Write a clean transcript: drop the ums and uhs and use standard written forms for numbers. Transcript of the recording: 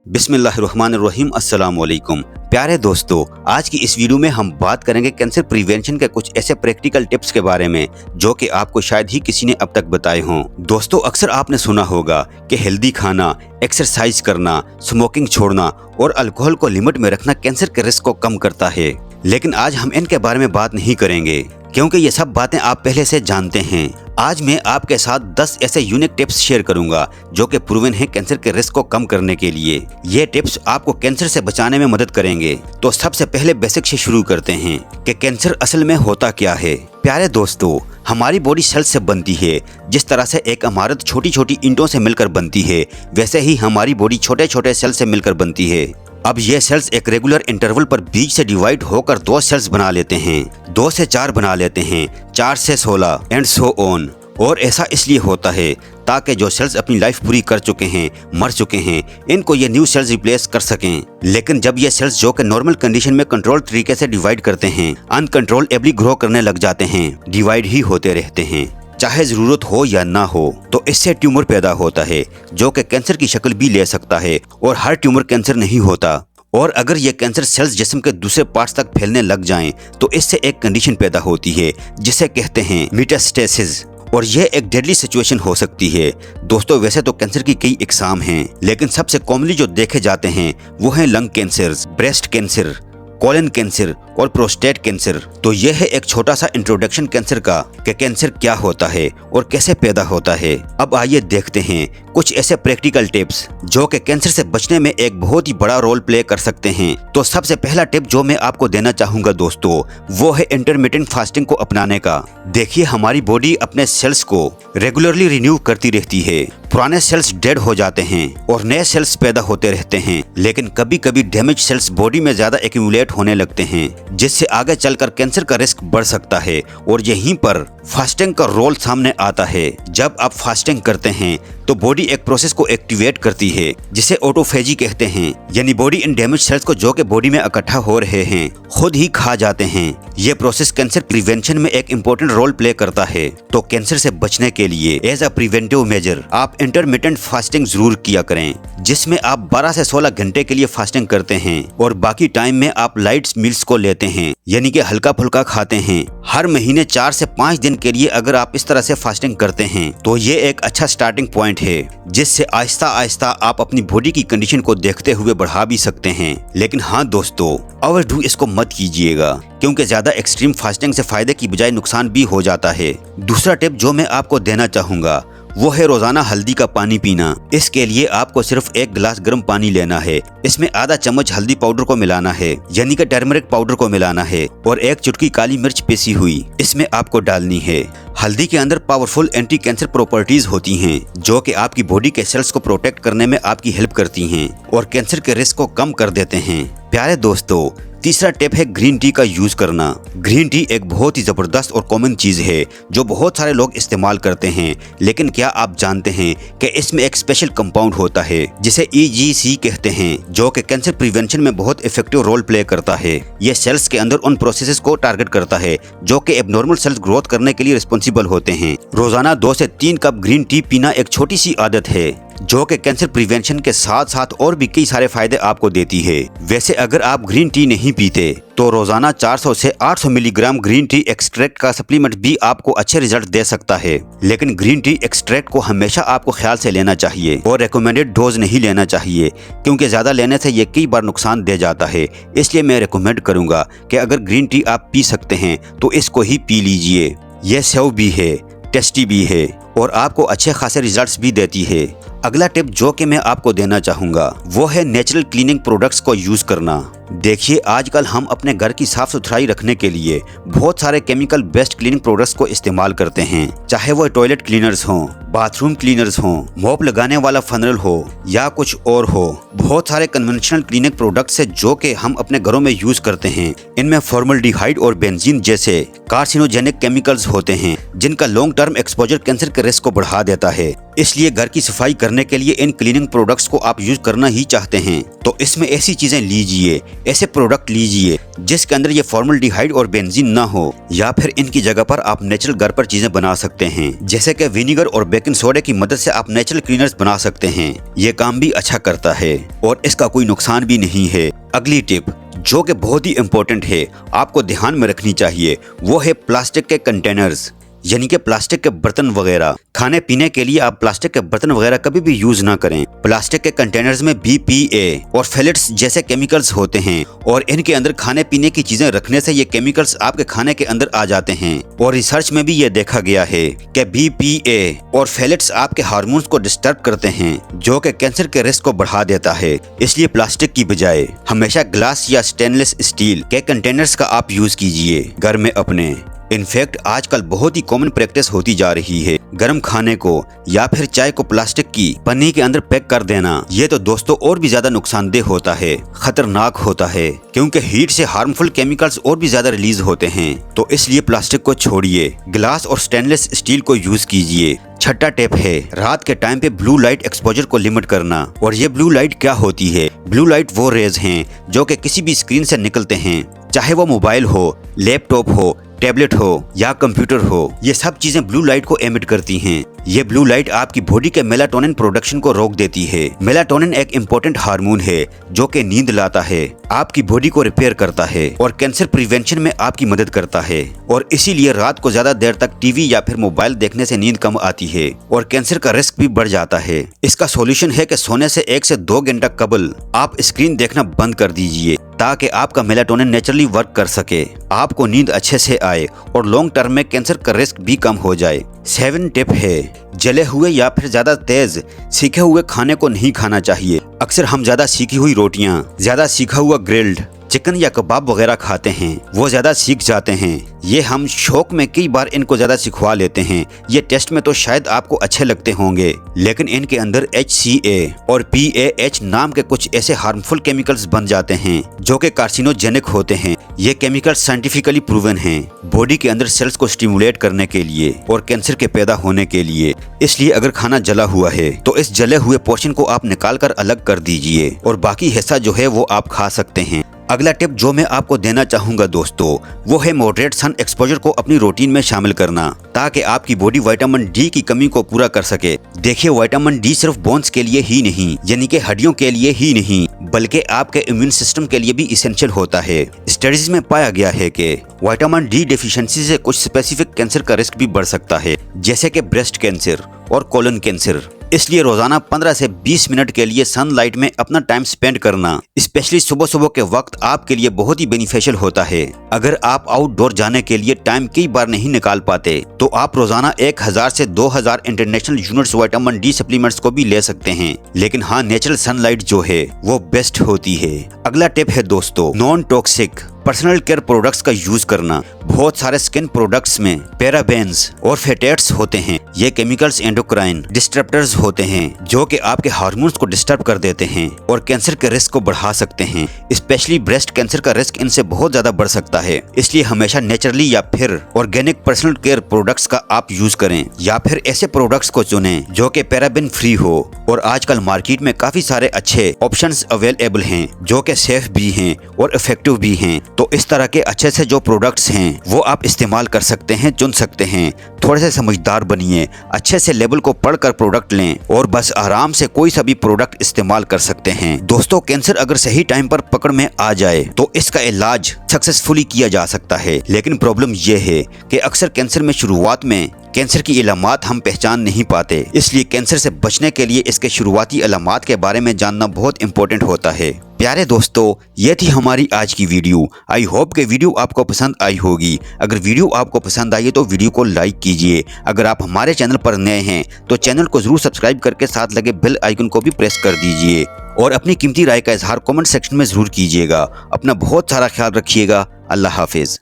बिस्मिल्लाहिर्रहमानिर्रहीम अस्सलाम वालेकुम। प्यारे दोस्तों, आज की इस वीडियो में हम बात करेंगे कैंसर प्रिवेंशन के कुछ ऐसे प्रैक्टिकल टिप्स के बारे में जो कि आपको शायद ही किसी ने अब तक बताए हों। दोस्तों, अक्सर आपने सुना होगा कि हेल्दी खाना, एक्सरसाइज करना, स्मोकिंग छोड़ना और अल्कोहल को लिमिट में रखना कैंसर के रिस्क को कम करता है। लेकिन आज हम इनके बारे में बात नहीं करेंगे क्योंकि ये सब बातें आप पहले से जानते हैं। आज मैं आपके साथ 10 ऐसे यूनिक टिप्स शेयर करूंगा जो कि प्रूवन है कैंसर के रिस्क को कम करने के लिए। ये टिप्स आपको कैंसर से बचाने में मदद करेंगे। तो सबसे पहले बेसिक से शुरू करते हैं कि कैंसर असल में होता क्या है। प्यारे दोस्तों, हमारी बॉडी सेल्स से बनती है। जिस तरह से एक इमारत छोटी छोटी ईंटों से मिलकर बनती है, वैसे ही हमारी बॉडी छोटे छोटे सेल से मिलकर बनती है। अब ये सेल्स एक रेगुलर इंटरवल पर बीच से डिवाइड होकर 2 सेल्स बना लेते हैं, 2 से 4 बना लेते हैं, 4 से 16 एंड सो ऑन। और ऐसा इसलिए होता है ताकि जो सेल्स अपनी लाइफ पूरी कर चुके हैं, मर चुके हैं, इनको ये न्यू सेल्स रिप्लेस कर सकें। लेकिन जब ये सेल्स जो कि नॉर्मल कंडीशन में कंट्रोल तरीके से डिवाइड करते हैं, अनकंट्रोलेबली ग्रो करने लग जाते हैं, डिवाइड ही होते रहते हैं, चाहे जरूरत हो या ना हो। तो इससे ट्यूमर पैदा होता है जो कि कैंसर की शक्ल भी ले सकता है। और हर ट्यूमर कैंसर नहीं होता। और अगर ये कैंसर सेल्स जिस्म के दूसरे पार्ट्स तक फैलने लग जाएं, तो इससे एक कंडीशन पैदा होती है जिसे कहते हैं मेटास्टेसिस। और यह एक डेडली सिचुएशन हो सकती है। दोस्तों, वैसे तो कैंसर की कई इकसाम हैं, लेकिन सबसे कॉमनली जो देखे जाते हैं वो हैं lung cancer, breast cancer, colon cancer और प्रोस्टेट कैंसर। तो यह है एक छोटा सा इंट्रोडक्शन कैंसर का कि कैंसर क्या होता है और कैसे पैदा होता है। अब आइए देखते हैं कुछ ऐसे प्रैक्टिकल टिप्स जो कि कैंसर से बचने में एक बहुत ही बड़ा रोल प्ले कर सकते हैं। तो सबसे पहला टिप जो मैं आपको देना चाहूंगा दोस्तों, वो है इंटरमिटेंट फास्टिंग को अपनाने का। देखिए, हमारी बॉडी अपने सेल्स को रेगुलरली रिन्यू करती रहती है। पुराने सेल्स डेड हो जाते हैं और नए सेल्स पैदा होते रहते हैं, लेकिन कभी कभी डैमेज सेल्स बॉडी में ज्यादा एक्यूमुलेट होने लगते हैं, जिससे आगे चलकर कैंसर का रिस्क बढ़ सकता है। और यहीं पर फास्टिंग का रोल सामने आता है। जब आप फास्टिंग करते हैं तो बॉडी एक प्रोसेस को एक्टिवेट करती है जिसे ऑटोफेजी कहते हैं, यानी बॉडी इन डैमेज सेल्स को जो कि बॉडी में इकट्ठा हो रहे हैं खुद ही खा जाते हैं। ये प्रोसेस कैंसर प्रिवेंशन में एक इम्पोर्टेंट रोल प्ले करता है। तो कैंसर से बचने के लिए एज अ प्रिवेंटिव मेजर आप इंटरमिटेंट फास्टिंग जरूर किया करें, जिसमें आप 12 से 16 घंटे के लिए फास्टिंग करते हैं और बाकी टाइम में आप लाइट मील्स को लेते हैं, यानी कि हल्का फुल्का खाते हैं। हर महीने 4 से 5 दिन के लिए अगर आप इस तरह से फास्टिंग करते हैं तो ये एक अच्छा स्टार्टिंग पॉइंट है, जिससे आहिस्ता आहिस्ता आप अपनी बॉडी की कंडीशन को देखते हुए बढ़ा भी सकते हैं। लेकिन हाँ दोस्तों, ओवरडू इसको मत कीजिएगा, क्योंकि ज्यादा एक्सट्रीम फास्टिंग से फायदे की बजाय नुकसान भी हो जाता है। दूसरा टिप जो मैं आपको देना चाहूंगा वो है रोजाना हल्दी का पानी पीना। इसके लिए आपको सिर्फ 1 गिलास गर्म पानी लेना है, इसमें आधा चम्मच हल्दी पाउडर को मिलाना है, यानी कि टर्मरिक पाउडर को मिलाना है, और 1 चुटकी काली मिर्च पिसी हुई इसमें आपको डालनी है। हल्दी के अंदर पावरफुल एंटी कैंसर प्रॉपर्टीज होती हैं जो कि आपकी बॉडी के सेल्स को प्रोटेक्ट करने में आपकी हेल्प करती हैं और कैंसर के रिस्क को कम कर देते हैं। प्यारे दोस्तों, तीसरा टिप है ग्रीन टी का यूज करना। ग्रीन टी एक बहुत ही जबरदस्त और कॉमन चीज है जो बहुत सारे लोग इस्तेमाल करते हैं, लेकिन क्या आप जानते हैं कि इसमें एक स्पेशल कंपाउंड होता है जिसे EGC कहते हैं, जो कि कैंसर प्रिवेंशन में बहुत इफेक्टिव रोल प्ले करता है। ये सेल्स के अंदर उन प्रोसेसेस को टारगेट करता है जो कि एबनॉर्मल सेल्स ग्रोथ करने के लिए रिस्पॉन्सिबल होते हैं। रोजाना 2 से 3 कप ग्रीन टी पीना एक छोटी सी आदत है जो कि कैंसर प्रिवेंशन के साथ साथ और भी कई सारे फायदे आपको देती है। वैसे अगर आप ग्रीन टी नहीं पीते तो रोजाना 400 से 800 मिलीग्राम ग्रीन टी एक्सट्रैक्ट का सप्लीमेंट भी आपको अच्छे रिजल्ट दे सकता है। लेकिन ग्रीन टी एक्सट्रैक्ट को हमेशा आपको ख्याल से लेना चाहिए और रिकमेंडेड डोज नहीं लेना चाहिए, क्योंकि ज्यादा लेने से ये कई बार नुकसान दे जाता है। इसलिए मैं रिकमेंड करूंगा कि अगर ग्रीन टी आप पी सकते हैं तो इसको ही पी लीजिए। यह सेव भी है, टेस्टी भी है और आपको अच्छे खासे रिजल्ट्स भी देती है। अगला टिप जो कि मैं आपको देना चाहूंगा वो है नेचुरल क्लीनिंग प्रोडक्ट्स को यूज करना। देखिए, आजकल हम अपने घर की साफ सुथराई रखने के लिए बहुत सारे केमिकल बेस्ड क्लीनिंग प्रोडक्ट्स को इस्तेमाल करते हैं, चाहे वो टॉयलेट क्लीनर्स हों, बाथरूम क्लीनर्स हों, मॉप लगाने वाला फनल हो या कुछ और हो। बहुत सारे कन्वेंशनल क्लीनिंग प्रोडक्ट्स है जो कि हम अपने घरों में यूज करते हैं। इनमें फॉर्मल्डिहाइड और बेंजीन जैसे कार्सिनोजेनिक केमिकल्स होते हैं जिनका लॉन्ग टर्म एक्सपोजर कैंसर के के रिस्क को बढ़ा देता है। इसलिए घर की सफाई करने के लिए इन क्लीनिंग प्रोडक्ट्स को आप यूज करना ही चाहते हैं तो इसमें ऐसी चीजें लीजिए, ऐसे प्रोडक्ट लीजिए जिसके अंदर ये फॉर्मल्डिहाइड और बेंजीन ना हो, या फिर इनकी जगह पर आप नेचुरल घर पर चीजें बना सकते हैं, जैसे कि विनीगर और बेकिंग सोडा की मदद से आप नेचुरल क्लीनर्स बना सकते हैं। ये काम भी अच्छा करता है और इसका कोई नुकसान भी नहीं है। अगली टिप जो कि बहुत ही इम्पोर्टेंट है, आपको ध्यान में रखनी चाहिए, वो है प्लास्टिक के कंटेनर्स, यानी कि प्लास्टिक के बर्तन वगैरह। खाने पीने के लिए आप प्लास्टिक के बर्तन वगैरह कभी भी यूज ना करें। प्लास्टिक के कंटेनर्स में BPA और फेलेट्स जैसे केमिकल्स होते हैं और इनके अंदर खाने पीने की चीजें रखने से ये केमिकल्स आपके खाने के अंदर आ जाते हैं। और रिसर्च में भी ये देखा गया है कि BPA और फेलेट्स आपके हार्मोन्स को डिस्टर्ब करते हैं, जो कि कैंसर के रिस्क को बढ़ा देता है। इसलिए प्लास्टिक की बजाय हमेशा ग्लास या स्टेनलेस स्टील के कंटेनर्स का आप यूज कीजिए घर में अपने। इनफैक्ट आजकल बहुत ही कॉमन प्रैक्टिस होती जा रही है गर्म खाने को या फिर चाय को प्लास्टिक की पन्नी के अंदर पैक कर देना। ये तो दोस्तों और भी ज्यादा नुकसानदेह होता है, खतरनाक होता है, क्योंकि हीट से हार्मफुल केमिकल्स और भी ज्यादा रिलीज होते हैं। तो इसलिए प्लास्टिक को छोड़िए, ग्लास और स्टेनलेस स्टील को यूज कीजिए। छठा टिप है रात के टाइम पे ब्लू लाइट एक्सपोजर को लिमिट करना। और ये ब्लू लाइट क्या होती है? ब्लू लाइट वो रेज हैं जो कि किसी भी स्क्रीन से निकलते हैं, चाहे वो मोबाइल हो, लैपटॉप हो, टैबलेट हो या कंप्यूटर हो। ये सब चीजें ब्लू लाइट को एमिट करती हैं। ये ब्लू लाइट आपकी बॉडी के मेलाटोनिन प्रोडक्शन को रोक देती है। मेलाटोनिन एक इम्पोर्टेंट हार्मोन है जो कि नींद लाता है, आपकी बॉडी को रिपेयर करता है और कैंसर प्रिवेंशन में आपकी मदद करता है। और इसीलिए रात को ज्यादा देर तक टीवी या फिर मोबाइल देखने से नींद कम आती है और कैंसर का रिस्क भी बढ़ जाता है। इसका सॉल्यूशन है कि सोने से 1 से 2 घंटा कबल आप स्क्रीन देखना बंद कर दीजिए, ताकि आपका मेलाटोनिन नेचुरली वर्क कर सके, आपको नींद अच्छे से आए और लॉन्ग टर्म में कैंसर का रिस्क भी कम हो जाए। 7 टिप है जले हुए या फिर ज्यादा तेज सीखे हुए खाने को नहीं खाना चाहिए। अक्सर हम ज्यादा सीखी हुई रोटियां, ज्यादा सीखा हुआ ग्रिल्ड चिकन या कबाब वगैरह खाते हैं, वो ज्यादा सीख जाते हैं। ये हम शौक में कई बार इनको ज्यादा सिखवा लेते हैं। ये टेस्ट में तो शायद आपको अच्छे लगते होंगे, लेकिन इनके अंदर HCA और PAH नाम के कुछ ऐसे हार्मफुल केमिकल्स बन जाते हैं जो कि कार्सिनोजेनिक होते हैं। ये केमिकल्स साइंटिफिकली प्रूवन हैं बॉडी के अंदर सेल्स को स्टिमुलेट करने के लिए और कैंसर के पैदा होने के लिए। इसलिए अगर खाना जला हुआ है तो इस जले हुए पोर्शन को आप निकाल कर अलग कर दीजिए और बाकी हिस्सा जो है वो आप खा सकते हैं। अगला टिप जो मैं आपको देना चाहूंगा दोस्तों, वो है मॉडरेट सन एक्सपोजर को अपनी रूटीन में शामिल करना, ताकि आपकी बॉडी विटामिन डी की कमी को पूरा कर सके। देखिए, विटामिन डी सिर्फ बोन्स के लिए ही नहीं, यानी कि हड्डियों के लिए ही नहीं, बल्कि आपके इम्यून सिस्टम के लिए भी इसेंशियल होता है। स्टडीज में पाया गया है कि विटामिन डी डेफिशिएंसी से कुछ स्पेसिफिक कैंसर का रिस्क भी बढ़ सकता है, जैसे कि ब्रेस्ट कैंसर और कोलन कैंसर। इसलिए रोजाना 15 से 20 मिनट के लिए सनलाइट में अपना टाइम स्पेंड करना, स्पेशली सुबह सुबह के वक्त, आपके लिए बहुत ही बेनिफिशियल होता है। अगर आप आउटडोर जाने के लिए टाइम कई बार नहीं निकाल पाते तो आप रोजाना 1000 से 2000 international units vitamin D supplements को भी ले सकते हैं। लेकिन हाँ, नेचुरल सनलाइट जो है वो बेस्ट होती है। अगला टिप है दोस्तों, non toxic personal care products का यूज करना। बहुत सारे स्किन प्रोडक्ट्स में पैराबेन्स और फेटेट्स होते हैं। ये केमिकल्स एंडोक्राइन डिस्टरप्टर्स होते हैं जो कि आपके हार्मोन्स को डिस्टर्ब कर देते हैं और कैंसर के रिस्क को बढ़ा सकते हैं। स्पेशली ब्रेस्ट कैंसर का रिस्क इनसे बहुत ज्यादा बढ़ सकता है। इसलिए हमेशा नेचुरली या फिर ऑर्गेनिक पर्सनल केयर प्रोडक्ट्स का आप यूज करें, या फिर ऐसे प्रोडक्ट्स को चुनें जो कि पैराबेन फ्री हो। और आजकल मार्केट में काफी सारे अच्छे ऑप्शंस अवेलेबल हैं जो कि सेफ भी हैं और इफेक्टिव भी हैं। तो इस तरह के अच्छे से जो प्रोडक्ट्स हैं वो आप इस्तेमाल कर सकते हैं, चुन सकते हैं। थोड़े से समझदार बनिए, अच्छे से लेबल को पढ़कर प्रोडक्ट लें और बस आराम से कोई सा भी प्रोडक्ट इस्तेमाल कर सकते हैं। दोस्तों, कैंसर अगर सही टाइम पर पकड़ में आ जाए तो इसका इलाज सक्सेसफुली किया जा सकता है। लेकिन प्रॉब्लम यह है कि अक्सर कैंसर में शुरुआत में कैंसर की अलामात हम पहचान नहीं पाते। इसलिए कैंसर से बचने के लिए इसके शुरुआती अलामात के बारे में जानना बहुत इंपॉर्टेंट होता है। प्यारे दोस्तों, ये थी हमारी आज की वीडियो। आई होप कि वीडियो आपको पसंद आई होगी। अगर वीडियो आपको पसंद आई तो वीडियो को लाइक कीजिए। अगर आप हमारे चैनल पर नए हैं तो चैनल को जरूर सब्सक्राइब करके साथ लगे बेल आइकन को भी प्रेस कर दीजिए और अपनी कीमती राय का इजहार कमेंट सेक्शन में जरूर कीजिएगा। अपना बहुत सारा ख्याल रखिएगा। अल्लाह हाफिज।